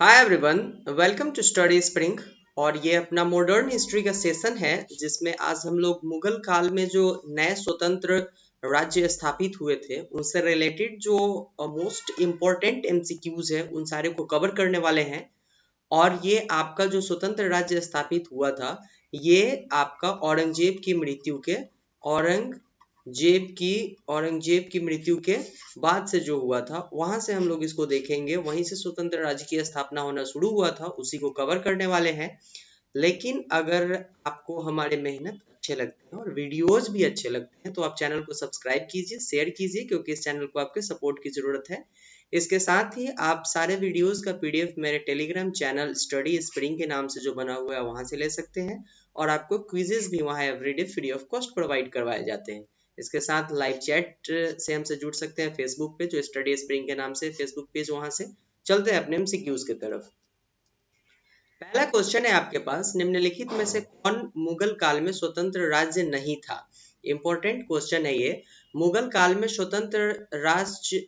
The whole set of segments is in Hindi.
Hi everyone, welcome to Study Spring. और ये अपना मॉडर्न हिस्ट्री का सेशन है जिसमें आज हम लोग मुगल काल में जो नए स्वतंत्र राज्य स्थापित हुए थे उनसे रिलेटेड जो मोस्ट इम्पोर्टेंट एमसीक्यूज है उन सारे को कवर करने वाले हैं। और ये आपका जो स्वतंत्र राज्य स्थापित हुआ था ये आपका औरंगजेब की मृत्यु के औरंगजेब की मृत्यु के बाद से जो हुआ था वहां से हम लोग इसको देखेंगे। वहीं से स्वतंत्र राज्य की स्थापना होना शुरू हुआ था, उसी को कवर करने वाले हैं। लेकिन अगर आपको हमारे मेहनत अच्छे लगते हैं और वीडियोस भी अच्छे लगते हैं तो आप चैनल को सब्सक्राइब कीजिए, शेयर कीजिए, क्योंकि इस चैनल को आपके सपोर्ट की जरूरत है। इसके साथ ही आप सारे वीडियोस का पीडीएफ मेरे टेलीग्राम चैनल स्टडी स्प्रिंग के नाम से जो बना हुआ है वहां से ले सकते हैं। और आपको क्विजेस भी वहां everyday free of cost provide करवाए जाते हैं। इसके साथ लाइव चैट से हमसे जुड़ सकते हैं फेसबुक पे, जो स्टडी स्प्रिंग के नाम से फेसबुक पेज, वहां से चलते हैं अपने एमसीक्यूज की तरफ। पहला क्वेश्चन है आपके पास, निम्नलिखित में से कौन मुगल काल में स्वतंत्र राज्य नहीं था। इंपॉर्टेंट क्वेश्चन है ये। मुगल काल में स्वतंत्र राज्य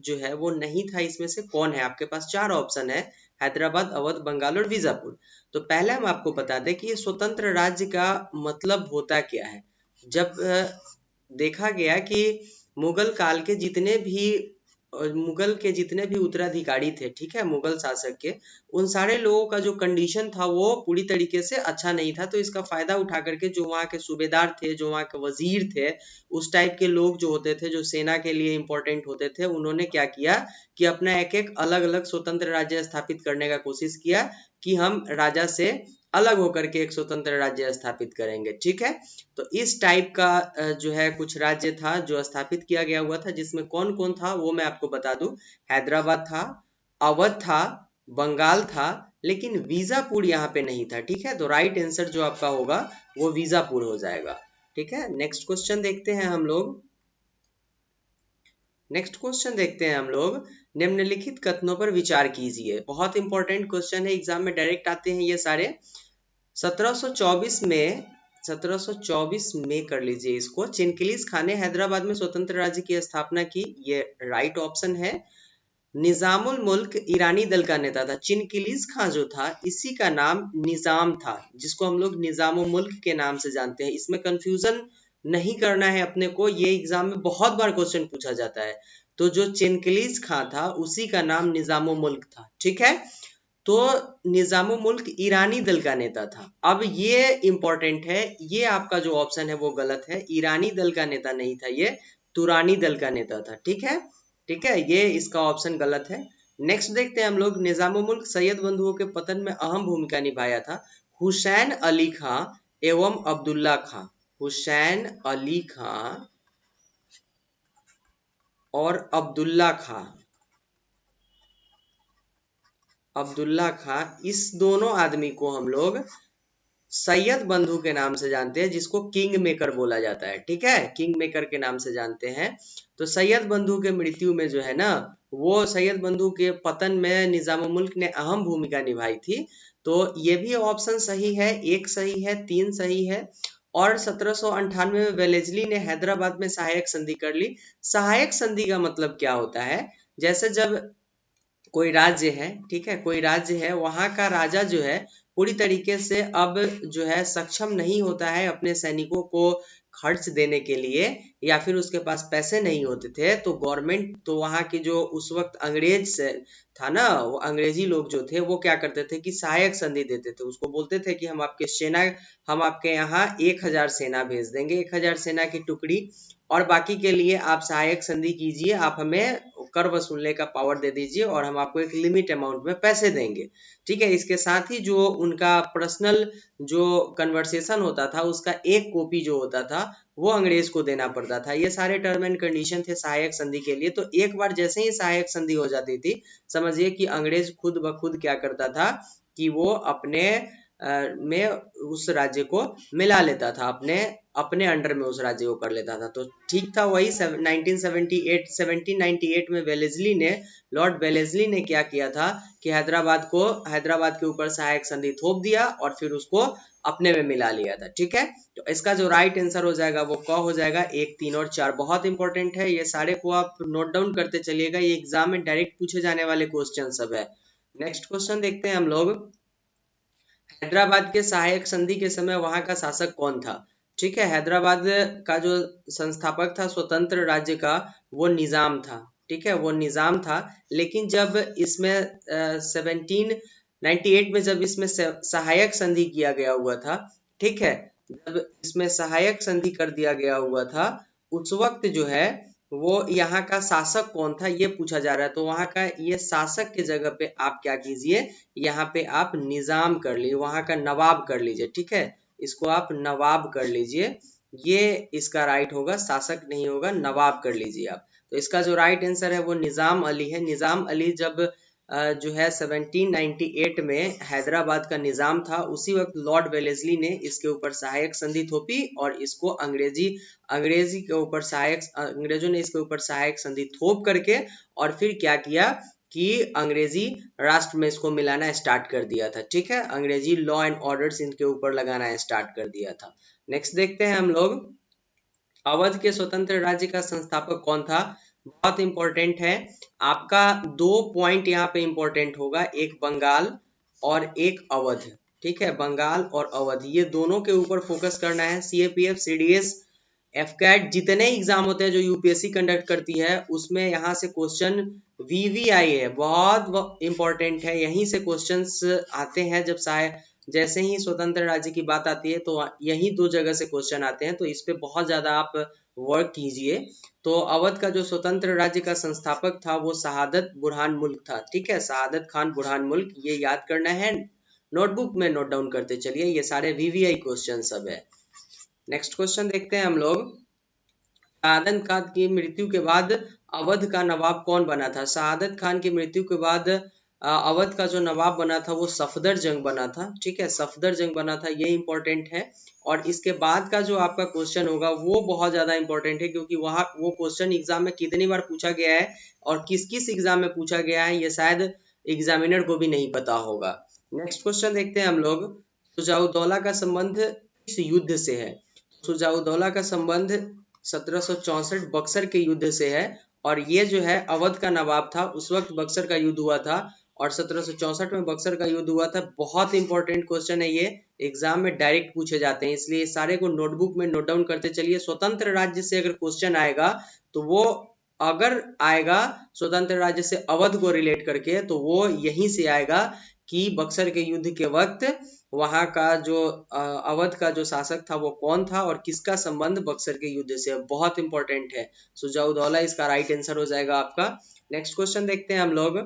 जो है वो नहीं था, इसमें से कौन है। आपके पास चार ऑप्शन है, हैदराबाद, अवध, बंगाल और बीजापुर। तो पहले हम आपको बता दें कि ये स्वतंत्र राज्य का मतलब होता क्या है। जब देखा गया कि मुगल काल के जितने भी मुगल के जितने भी उत्तराधिकारी थे, ठीक है, मुगल शासक के, उन सारे लोगों का जो कंडीशन था वो पूरी तरीके से अच्छा नहीं था। तो इसका फायदा उठा करके जो वहाँ के सूबेदार थे, जो वहाँ के वजीर थे, उस टाइप के लोग जो होते थे, जो सेना के लिए इंपॉर्टेंट होते थे, उन्होंने क्या किया कि अपना एक एक अलग अलग स्वतंत्र राज्य स्थापित करने का कोशिश किया कि हम राजा से अलग होकर के एक स्वतंत्र राज्य स्थापित करेंगे। ठीक है, तो इस टाइप का जो है कुछ राज्य था जो स्थापित किया गया हुआ था, जिसमें कौन कौन था वो मैं आपको बता दूं। हैदराबाद था, अवध था, बंगाल था, लेकिन वीजापुर यहाँ पे नहीं था। ठीक है, तो राइट आंसर जो आपका होगा वो वीजापुर हो जाएगा। ठीक है, नेक्स्ट क्वेश्चन देखते हैं हम लोग। निम्नलिखित कथनों पर विचार कीजिए। बहुत इंपॉर्टेंट क्वेश्चन है, एग्जाम में डायरेक्ट आते हैं ये सारे। 1724 में कर लीजिए इसको, चिनकिलीस खान ने हैदराबाद में स्वतंत्र राज्य की स्थापना की, ये राइट ऑप्शन है। निजामुल मुल्क ईरानी दल का नेता था। चिनकिलीस खान जो था इसी का नाम निजाम था, जिसको हम लोग निजामुल मुल्क के नाम से जानते हैं। इसमें कंफ्यूजन नहीं करना है अपने को, ये एग्जाम में बहुत बार क्वेश्चन पूछा जाता है। तो जो चिनकिलीस खान था उसी का नाम निजामुल मुल्क था। ठीक है, तो निजामुल मुल्क ईरानी दल का नेता था। अब ये इंपॉर्टेंट है, ये आपका जो ऑप्शन है वो गलत है। ईरानी दल का नेता नहीं था, ये तुरानी दल का नेता था। ठीक है, ठीक है, ये इसका ऑप्शन गलत है। नेक्स्ट देखते हैं हम लोग। निजामुल मुल्क सैयद बंधुओं के पतन में अहम भूमिका निभाया था। हुसैन अली खां एवं अब्दुल्ला खां। हुसैन अली खां और अब्दुल्ला खां, इस दोनों आदमी को हम लोग सैयद बंधु के नाम से जानते हैं, जिसको किंग मेकर बोला जाता है। ठीक है, किंग मेकर के नाम से जानते हैं। तो सैयद बंधु के मृत्यु में जो है ना, वो सैयद बंधु के पतन में निजामुल मुल्क ने अहम भूमिका निभाई थी। तो ये भी ऑप्शन सही है, एक सही है, तीन सही है। और 1798 में वेलेस्ली ने हैदराबाद में सहायक संधि कर ली। सहायक संधि का मतलब क्या होता है, जैसे जब कोई राज्य है, ठीक है, कोई राज्य है, वहां का राजा जो है पूरी तरीके से अब जो है सक्षम नहीं होता है अपने सैनिकों को खर्च देने के लिए, या फिर उसके पास पैसे नहीं होते थे, तो गवर्नमेंट, तो वहां की जो उस वक्त अंग्रेज से था ना, वो अंग्रेजी लोग जो थे वो क्या करते थे कि सहायक संधि देते थे। उसको बोलते थे कि हम आपके यहाँ 1000 सेना भेज देंगे, 1000 सेना की टुकड़ी, और बाकी के लिए आप सहायक संधि कीजिए, आप हमें कर वसूलने का पावर दे दीजिए और हम आपको एक लिमिट अमाउंट में पैसे देंगे। ठीक है, इसके साथ ही जो उनका पर्सनल जो कन्वर्सेशन होता था उसका एक कॉपी जो होता था वो अंग्रेज को देना पड़ता था। ये सारे टर्म एंड कंडीशन थे सहायक संधि के लिए। तो एक बार जैसे ही सहायक संधि हो जाती थी, समझिए कि अंग्रेज खुद ब खुद क्या करता था कि वो अपने में उस राज्य को मिला लेता था, अपने अपने अंडर में उस राज्य को कर लेता था। तो ठीक था वही 1798 में लॉर्ड वेलेस्ली ने क्या किया था कि हैदराबाद के ऊपर सहायक संधि थोप दिया और फिर उसको अपने में मिला लिया था। ठीक है, तो इसका जो राइट आंसर हो जाएगा वो क हो जाएगा। 1, 3 और 4 बहुत इंपॉर्टेंट है, ये सारे को आप नोट डाउन करते चलिएगा, ये एग्जाम में डायरेक्ट पूछे जाने वाले क्वेश्चन सब है। नेक्स्ट क्वेश्चन देखते हैं हम लोग। हैदराबाद के सहायक संधि के समय वहां का शासक कौन था? ठीक है, हैदराबाद का जो संस्थापक था स्वतंत्र राज्य का, वो निजाम था। ठीक है, वो निजाम था। लेकिन जब इसमें 1798 में जब इसमें सहायक संधि किया गया हुआ था, ठीक है, जब इसमें सहायक संधि कर दिया गया हुआ था, उस वक्त जो है वो यहाँ का शासक कौन था ये पूछा जा रहा है। तो वहां का ये शासक के जगह पे आप क्या कीजिए, यहाँ पे आप निजाम कर लीजिए, वहां का नवाब कर लीजिए। ठीक है, इसको आप नवाब कर लीजिए, ये इसका राइट होगा, शासक नहीं होगा, नवाब कर लीजिए आप। तो इसका जो राइट आंसर है वो निजाम अली है। निजाम अली जब जो है 1798 में हैदराबाद का निजाम था, उसी वक्त लॉर्ड वेलेस्ली ने इसके ऊपर सहायक संधि थोपी और इसको अंग्रेजी के ऊपर अंग्रेजों ने इसके ऊपर सहायक संधि थोप करके और फिर क्या किया कि अंग्रेजी राष्ट्र में इसको मिलाना स्टार्ट कर दिया था। ठीक है, अंग्रेजी लॉ एंड ऑर्डर्स इनके ऊपर लगाना स्टार्ट कर दिया था। नेक्स्ट देखते हैं हम लोग, अवध के स्वतंत्र राज्य का संस्थापक कौन था? बहुत इंपॉर्टेंट है आपका, 2 पॉइंट यहाँ पे इंपॉर्टेंट होगा, एक बंगाल और एक अवध। ठीक है, बंगाल और अवध ये दोनों के ऊपर फोकस करना है। सीएपीएफ, सीडीएस, एफकैट जितने एग्जाम होते हैं जो यूपीएससी कंडक्ट करती है, उसमें यहाँ से क्वेश्चन वीवीआई है, बहुत इंपॉर्टेंट है। यहीं से क्वेश्चंस आते हैं, जब जैसे ही स्वतंत्र राज्य की बात आती है तो यही 2 जगह से क्वेश्चन आते हैं। तो इस पे बहुत ज्यादा आप वर्क कीजिए। तो अवध का जो स्वतंत्र राज्य का संस्थापक था वो शहादत बुरहान मुल्क था। ठीक है, शहादत खान बुरहान मुल्क, ये याद करना है, नोटबुक में नोट डाउन करते चलिए, ये सारे वीवीआई क्वेश्चन सब है। नेक्स्ट क्वेश्चन देखते हैं हम लोग, शहादत खान की मृत्यु के बाद अवध का नवाब कौन बना था? शहादत खान की मृत्यु के बाद अवध का जो नवाब बना था वो सफदर जंग बना था। ठीक है, सफदर जंग बना था, ये इंपॉर्टेंट है। और इसके बाद का जो आपका क्वेश्चन होगा वो बहुत ज्यादा इंपॉर्टेंट है, क्योंकि वहां वो क्वेश्चन एग्जाम में कितनी बार पूछा गया है और किस किस एग्जाम में पूछा गया है, ये शायद एग्जामिनर को भी नहीं पता होगा। नेक्स्ट क्वेश्चन देखते हैं हम लोग, सुजाउद्दौला का संबंध किस युद्ध से है? सुजाउद्दौला का संबंध 1764 बक्सर के युद्ध से है। और ये जो है अवध का नवाब था, उस वक्त बक्सर का युद्ध हुआ था और 1764 में बक्सर का युद्ध हुआ था। बहुत इंपॉर्टेंट क्वेश्चन है, ये एग्जाम में डायरेक्ट पूछे जाते हैं, इसलिए सारे को नोटबुक में नोट डाउन करते चलिए। स्वतंत्र राज्य से अगर क्वेश्चन आएगा तो वो अगर आएगा स्वतंत्र राज्य से अवध को रिलेट करके, तो वो यहीं से आएगा कि बक्सर के युद्ध के वक्त वहां का जो अवध का जो शासक था वो कौन था और किसका संबंध बक्सर के युद्ध से। बहुत इंपॉर्टेंट है, सुजाउद्दौला इसका राइट आंसर हो जाएगा आपका। नेक्स्ट क्वेश्चन देखते हैं हम लोग,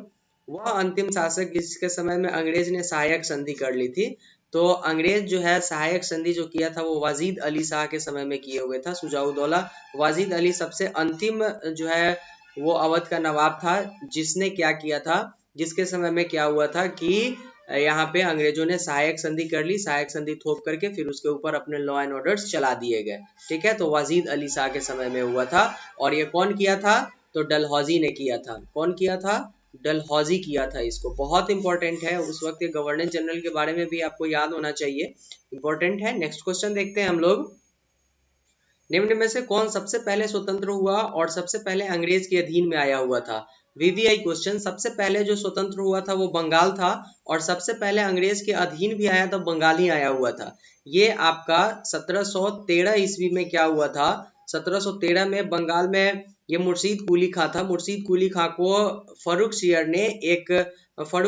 वह अंतिम शासक जिसके समय में अंग्रेज ने सहायक संधि कर ली थी। तो अंग्रेज जो है सहायक संधि जो किया था वो वाजिद अली शाह के समय में किए हुए था। सुजाउद्दौला, वाजिद अली सबसे अंतिम जो है वो अवध का नवाब था, जिसने क्या किया था, जिसके समय में क्या हुआ था कि यहाँ पे अंग्रेजों ने सहायक संधि कर ली, सहायक संधि थोप करके फिर उसके ऊपर अपने लॉ एंड ऑर्डर्स चला दिए गए। ठीक है, तो वाजिद अली शाह के समय में हुआ था। और ये कौन किया था? तो डलहौजी ने किया था। कौन किया था? डलहौजी किया था इसको। बहुत इंपॉर्टेंट है, उस वक्त के गवर्नर जनरल के बारे में भी आपको याद होना चाहिए, इंपॉर्टेंट है। नेक्स्ट क्वेश्चन देखते हैं हम लोग, निम्न में से कौन सबसे पहले स्वतंत्र हुआ और सबसे पहले अंग्रेज के अधीन में आया हुआ था? VVI question. सबसे पहले जो स्वतंत्र हुआ था वो बंगाल था और सबसे पहले अंग्रेज के अधीन भी आया तो बंगाल ही आया हुआ था। ये आपका 1713 ईस्वी में क्या हुआ था? 1713 में बंगाल में ये मुर्शीद कुली खां था। मुर्शीद कुली खां को फारूक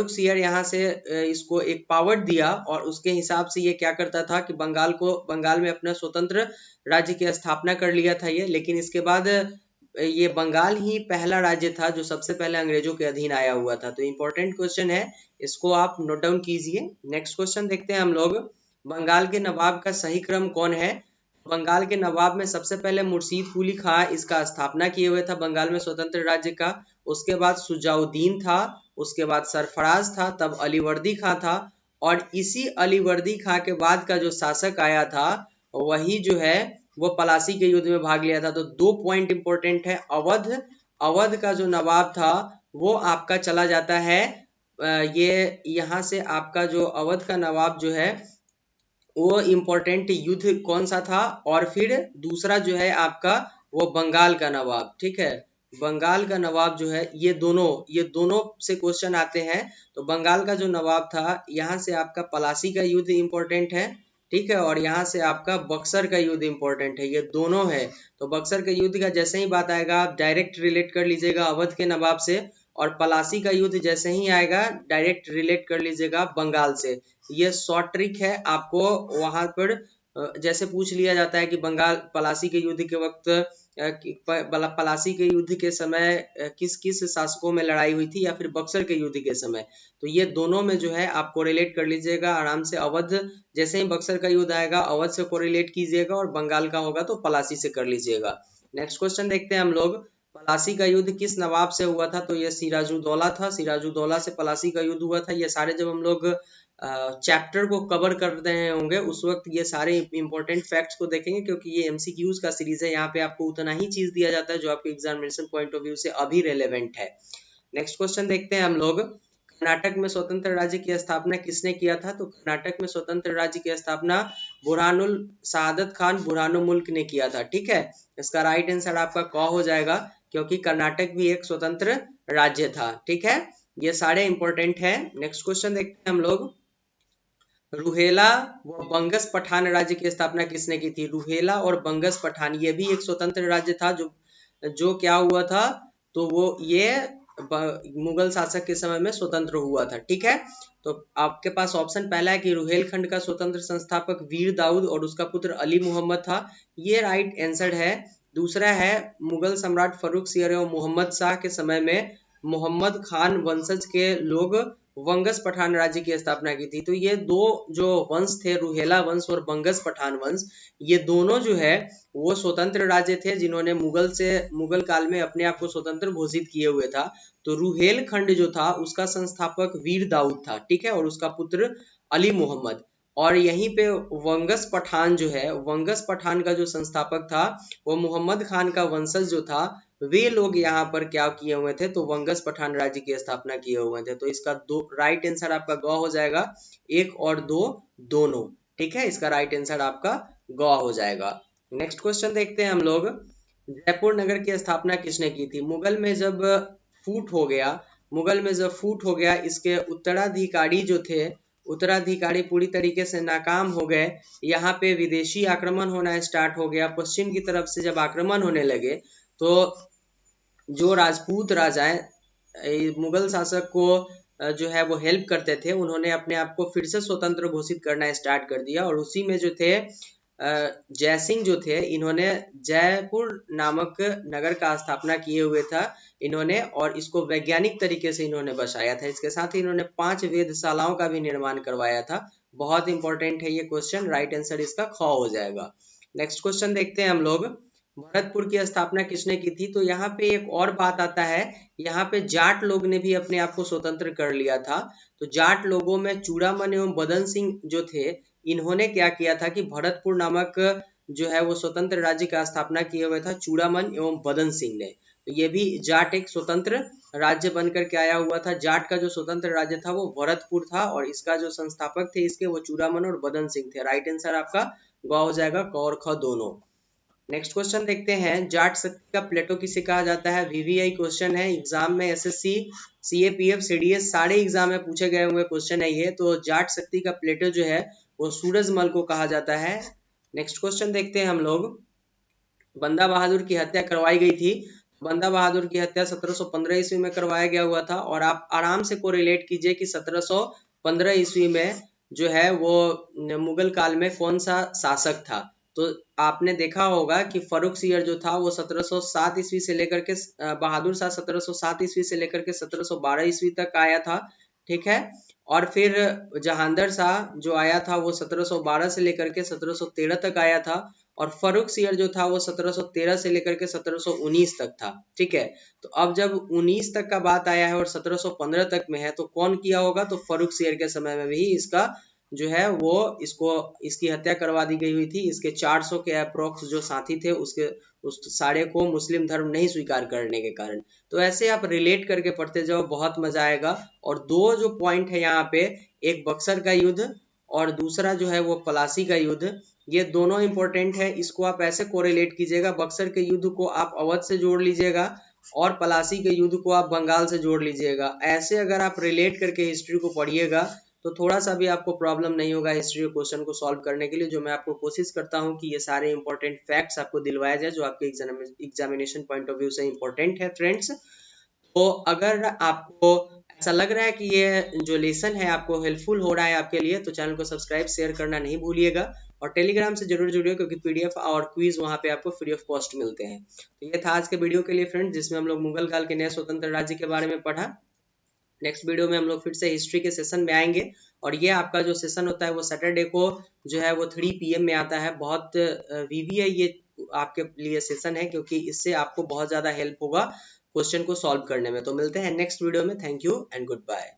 सियर यहाँ से इसको एक पावर दिया और उसके हिसाब से ये क्या करता था कि बंगाल में अपना स्वतंत्र राज्य की स्थापना कर लिया था ये। लेकिन इसके बाद ये बंगाल ही पहला राज्य था जो सबसे पहले अंग्रेजों के अधीन आया हुआ था। तो इंपॉर्टेंट क्वेश्चन है, इसको आप नोट डाउन कीजिए। नेक्स्ट क्वेश्चन देखते हैं हम लोग, बंगाल के नवाब का सही क्रम कौन है? बंगाल के नवाब में सबसे पहले मुर्शीद कुली खां इसका स्थापना किए हुए था बंगाल में स्वतंत्र राज्य का। उसके बाद सुजाउद्दीन था, उसके बाद सरफराज था, तब अलीवर्दी खां था। और इसी अलीवर्दी खां के बाद का जो शासक आया था वही जो है वो पलासी के युद्ध में भाग लिया था। तो 2 पॉइंट इंपॉर्टेंट है। अवध का जो नवाब था वो आपका चला जाता है, ये यहाँ से आपका जो अवध का नवाब जो है वो इंपॉर्टेंट युद्ध कौन सा था, और फिर दूसरा जो है आपका वो बंगाल का नवाब। ठीक है, बंगाल का नवाब जो है, ये दोनों से क्वेश्चन आते हैं। तो बंगाल का जो नवाब था, यहाँ से आपका पलासी का युद्ध इंपॉर्टेंट है, ठीक है, और यहाँ से आपका बक्सर का युद्ध इंपॉर्टेंट है, ये दोनों है। तो बक्सर के युद्ध का जैसे ही बात आएगा आप डायरेक्ट रिलेट कर लीजिएगा अवध के नवाब से, और पलासी का युद्ध जैसे ही आएगा डायरेक्ट रिलेट कर लीजिएगा बंगाल से। ये शॉर्ट ट्रिक है, आपको वहां पर जैसे पूछ लिया जाता है कि बंगाल पलासी के युद्ध के वक्त पलासी के युद्ध के समय किस किस शासकों में लड़ाई हुई थी, या फिर बक्सर के युद्ध के समय, तो ये दोनों में जो है आप कोरिलेट कर लीजिएगा आराम से। अवध जैसे ही बक्सर का युद्ध आएगा अवध से कोरिलेट कीजिएगा, और बंगाल का होगा तो पलासी से कर लीजिएगा। नेक्स्ट क्वेश्चन देखते हैं हम लोग, पलासी का युद्ध किस नवाब से हुआ था? तो ये सिराजुद्दौला था, सिराजुद्दौला से पलासी का युद्ध हुआ था। ये सारे जब हम लोग चैप्टर को कवर कर रहे होंगे उस वक्त ये सारे इंपॉर्टेंट फैक्ट्स को देखेंगे, क्योंकि ये एमसीक्यूज का सीरीज है, यहाँ पे आपको उतना ही चीज दिया जाता है जो आपके एग्जामिनेशन पॉइंट ऑफ व्यू से अभी रेलेवेंट है। नेक्स्ट क्वेश्चन देखते हैं हम लोग, कर्नाटक में स्वतंत्र राज्य की स्थापना किसने किया था? तो कर्नाटक में स्वतंत्र राज्य की स्थापना बुरहानुल सादत खान बुरहानुल मुल्क ने किया था, ठीक है। इसका राइट आंसर आपका क हो जाएगा, क्योंकि कर्नाटक भी एक स्वतंत्र राज्य था, ठीक है। ये सारे इंपॉर्टेंट है। नेक्स्ट क्वेश्चन देखते हैं हम लोग, रुहेला व बंगस पठान राज्य की स्थापना किसने की थी? रुहेला और बंगस पठान ये भी एक स्वतंत्र राज्य था, जो क्या हुआ था, तो वो ये मुगल शासक के समय में स्वतंत्र हुआ था, ठीक है। तो आपके पास ऑप्शन पहला है कि रुहेलखंड का स्वतंत्र संस्थापक वीर दाऊद और उसका पुत्र अली मोहम्मद था, ये राइट आंसर है। दूसरा है मुगल सम्राट फर्रुख सियर एवं मोहम्मद शाह के समय में मोहम्मद खान वंशज के लोग वंगस पठान राज्य की स्थापना की थी। तो ये दो जो वंश थे, रुहेला वंश और बंगस पठान वंश, ये दोनों जो है वो स्वतंत्र राज्य थे जिन्होंने मुगल काल में अपने आप को स्वतंत्र घोषित किए हुए था। तो रुहेल खंड जो था उसका संस्थापक वीर दाऊद था, ठीक है, और उसका पुत्र अली मोहम्मद। और यहीं पे वंगस पठान जो है, वंगस पठान का जो संस्थापक था वो मोहम्मद खान का वंशज जो था, वे लोग यहाँ पर क्या किए हुए थे, तो वंगस पठान राज्य की स्थापना किए हुए थे। तो इसका राइट आंसर आपका ग हो जाएगा, 1 और 2 दोनों, ठीक है, इसका राइट आंसर आपका ग हो जाएगा। नेक्स्ट क्वेश्चन देखते हैं हम लोग, जयपुर नगर की स्थापना किसने की थी? मुगल में जब फूट हो गया, इसके उत्तराधिकारी जो थे, उत्तराधिकारी पूरी तरीके से नाकाम हो गए, यहाँ पे विदेशी आक्रमण होना स्टार्ट हो गया, पश्चिम की तरफ से जब आक्रमण होने लगे तो जो राजपूत राजाएं मुगल शासक को जो है वो हेल्प करते थे, उन्होंने अपने आप को फिर से स्वतंत्र घोषित करना स्टार्ट कर दिया। और उसी में जो थे जयसिंह जो थे, इन्होंने जयपुर नामक नगर का स्थापना किए हुए था इन्होंने, और इसको वैज्ञानिक तरीके से इन्होंने बसाया था। इसके साथ ही इन्होंने 5 वेधशालाओं का भी निर्माण करवाया था। बहुत इंपॉर्टेंट है ये क्वेश्चन, राइट आंसर इसका ख हो जाएगा। नेक्स्ट क्वेश्चन देखते हैं हम लोग, भरतपुर की स्थापना किसने की थी? तो यहाँ पे एक और बात आता है, यहाँ पे जाट लोग ने भी अपने आप को स्वतंत्र कर लिया था। तो जाट लोगों में चूड़ामन एवं बदन सिंह जो थे, इन्होंने क्या किया था कि भरतपुर नामक जो है वो स्वतंत्र राज्य का स्थापना किए हुए था चूड़ामन एवं बदन सिंह ने। तो ये भी जाट एक स्वतंत्र राज्य बनकर के आया हुआ था। जाट का जो स्वतंत्र राज्य था वो भरतपुर था, और इसका जो संस्थापक थे इसके वो चूड़ामन और बदन सिंह थे। राइट आंसर आपका ग हो जाएगा, क और ख दोनों। नेक्स्ट क्वेश्चन देखते हैं, जाट शक्ति का प्लेटो किसे कहा जाता है? वीवीआई क्वेश्चन है, एग्जाम में एसएससी, सीएपीएफ, सीडीएस सारे एग्जाम में पूछे गए हुए क्वेश्चन है ये। तो जाट शक्ति का प्लेटो जो है वो सूरजमल को कहा जाता है। नेक्स्ट क्वेश्चन देखते हैं हम लोग, बंदा बहादुर की हत्या करवाई गई थी। बंदा बहादुर की हत्या 1715 ईस्वी में करवाया गया हुआ था, और आप आराम से कोरिलेट कीजिए कि 1715 ईस्वी में जो है वो मुगल काल में कौन सा शासक था। तो आपने देखा होगा कि फर्रुख सियर जो था वो 1707 ईस्वी से लेकर के बहादुर शाह 1707 ईस्वी से लेकर के 1712 ईस्वी तक आया था, ठीक है। और फिर जहांगीर शाह जो आया था वो 1712 से लेकर के 1713 तक आया था, और फर्रुख सियर जो था वो 1713 से लेकर के 1719 तक था, ठीक है। तो अब जब 19 तक का बात आया है और 1715 तक में है, तो कौन किया होगा? तो फर्रुख सियर के समय में भी इसका जो है वो इसकी हत्या करवा दी गई हुई थी। इसके 400 के अप्रोक्स जो साथी थे उस सारे को मुस्लिम धर्म नहीं स्वीकार करने के कारण। तो ऐसे आप रिलेट करके पढ़ते जाओ, बहुत मजा आएगा। और दो जो पॉइंट है यहाँ पे, एक बक्सर का युद्ध और दूसरा जो है वो पलासी का युद्ध, ये दोनों इंपॉर्टेंट है। इसको आप ऐसे कोरिलेट कीजिएगा, बक्सर के युद्ध को आप अवध से जोड़ लीजिएगा और पलासी के युद्ध को आप बंगाल से जोड़ लीजिएगा। ऐसे अगर आप रिलेट करके हिस्ट्री को पढ़िएगा तो थोड़ा सा भी आपको प्रॉब्लम नहीं होगा हिस्ट्री के क्वेश्चन को सॉल्व करने के लिए, जो मैं आपको कोशिश करता हूं कि ये सारे इंपॉर्टेंट फैक्ट्स आपको दिलवाया जाए जो आपके एग्जामिनेशन पॉइंट ऑफ व्यू से इंपॉर्टेंट है फ्रेंड्स। तो अगर आपको ऐसा लग रहा है कि ये जो लेसन है आपको हेल्पफुल हो रहा है आपके लिए, तो चैनल को सब्सक्राइब शेयर करना नहीं भूलिएगा और टेलीग्राम से जरूर जुड़िए, क्योंकि पीडीएफ और क्विज वहां पे आपको फ्री ऑफ कॉस्ट मिलते हैं। तो ये था आज के वीडियो के लिए फ्रेंड, जिसमें हम लोग मुगल काल के नए स्वतंत्र राज्य के बारे में पढ़ा। नेक्स्ट वीडियो में हम लोग फिर से हिस्ट्री के सेशन में आएंगे और ये आपका जो सेशन होता है वो सैटरडे को जो है वो 3 PM में आता है। बहुत वीवी है ये आपके लिए सेशन है, क्योंकि इससे आपको बहुत ज्यादा हेल्प होगा क्वेश्चन को सॉल्व करने में। तो मिलते हैं नेक्स्ट वीडियो में। Thank you and good bye.